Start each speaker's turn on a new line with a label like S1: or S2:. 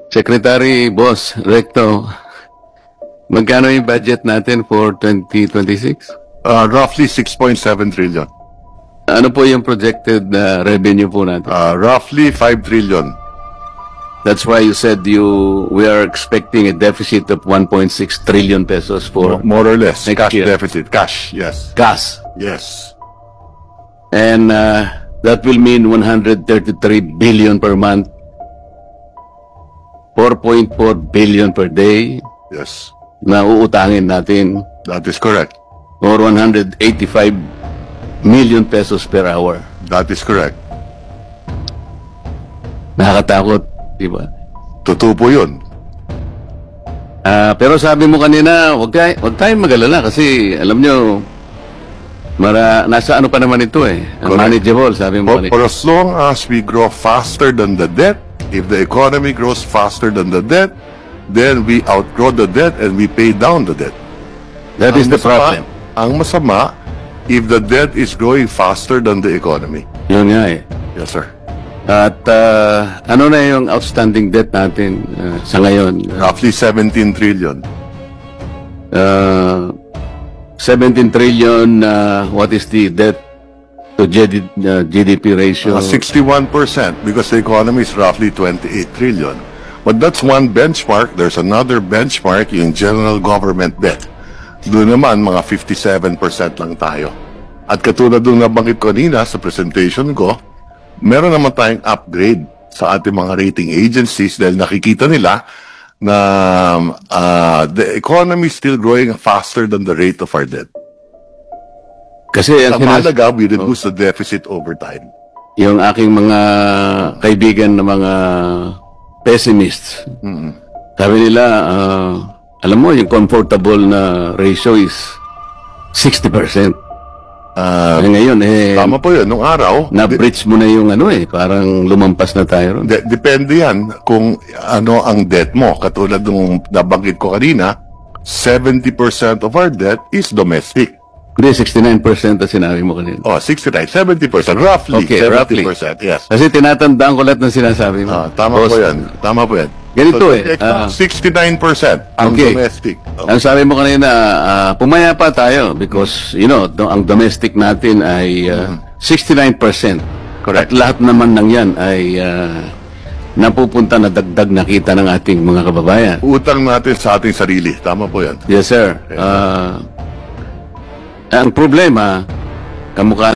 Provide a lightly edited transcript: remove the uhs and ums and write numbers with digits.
S1: Secretary Boss Recto, magkano yung budget natin for 2026?
S2: Roughly 6.7 trillion.
S1: Ano po yung projected revenue po natin?
S2: Roughly 5 trillion.
S1: That's why you said we are expecting a deficit of 1.6 trillion pesos for
S2: More or less.
S1: next
S2: Cash
S1: year.
S2: deficit. Cash, yes.
S1: gas.
S2: Yes.
S1: And that will mean 133 billion per month, 4.4 billion per day
S2: Yes.
S1: na uutangin natin,
S2: That is correct.
S1: or 185 million pesos per hour.
S2: That is correct.
S1: Nakakatakot, di ba?
S2: Totoo po yun.
S1: Pero sabi mo kanina, wag tayong mag-alala kasi alam nyo, nasa ano pa naman ito eh.
S2: Correct.
S1: Manageable, sabi mo kanina.
S2: For as long as we grow faster than the debt, if the economy grows faster than the debt, then we outgrow the debt and we pay down the debt.
S1: That is the problem.
S2: Ang masama, if the debt is growing faster than the economy.
S1: Yun nga eh.
S2: Yes, sir.
S1: At ano na yung outstanding debt natin sa ngayon?
S2: Roughly 17 trillion.
S1: 17 trillion, what is the debt to GDP ratio?
S2: 61% because the economy is roughly 28 trillion. But that's one benchmark. There's another benchmark, yung general government debt. Doon naman, mga 57% lang tayo. At katulad nung nabanggit ko kanina sa presentation ko, meron naman tayong upgrade sa ating mga rating agencies dahil nakikita nila na the economy is still growing faster than the rate of our debt.
S1: Kasi ang
S2: Ang mahalaga, we reduce the deficit over time.
S1: yung aking mga kaibigan na mga pessimists, sabi nila, alam mo, yung comfortable na ratio is 60%. Ngayon,
S2: Tama po yun. Nung araw,
S1: na-breach mo na yung ano parang lumampas na tayo ron.
S2: depende yan kung ano ang debt mo. Katulad nung nabanggit ko kanina, 70% of our debt is domestic.
S1: Hindi, 69% na sinabi mo kanina.
S2: Oh, 69, 70%. Roughly,
S1: Okay,
S2: 70%.
S1: roughly.
S2: Yes.
S1: Kasi tinatandaan ko lahat ng sinasabi mo.
S2: Tama
S1: Boss,
S2: po yan. Tama po yan.
S1: Ganito
S2: So,
S1: eh,
S2: 69% ang
S1: okay.
S2: domestic.
S1: Ang sabi mo kanina, pumaya pa tayo because, ang domestic natin ay 69%.
S2: Correct.
S1: At lahat naman ng yan ay napupunta na dagdag na kita ng ating mga kababayan.
S2: Utang natin sa ating sarili. Tama po yan.
S1: Yes, sir. Ang problema, kamukha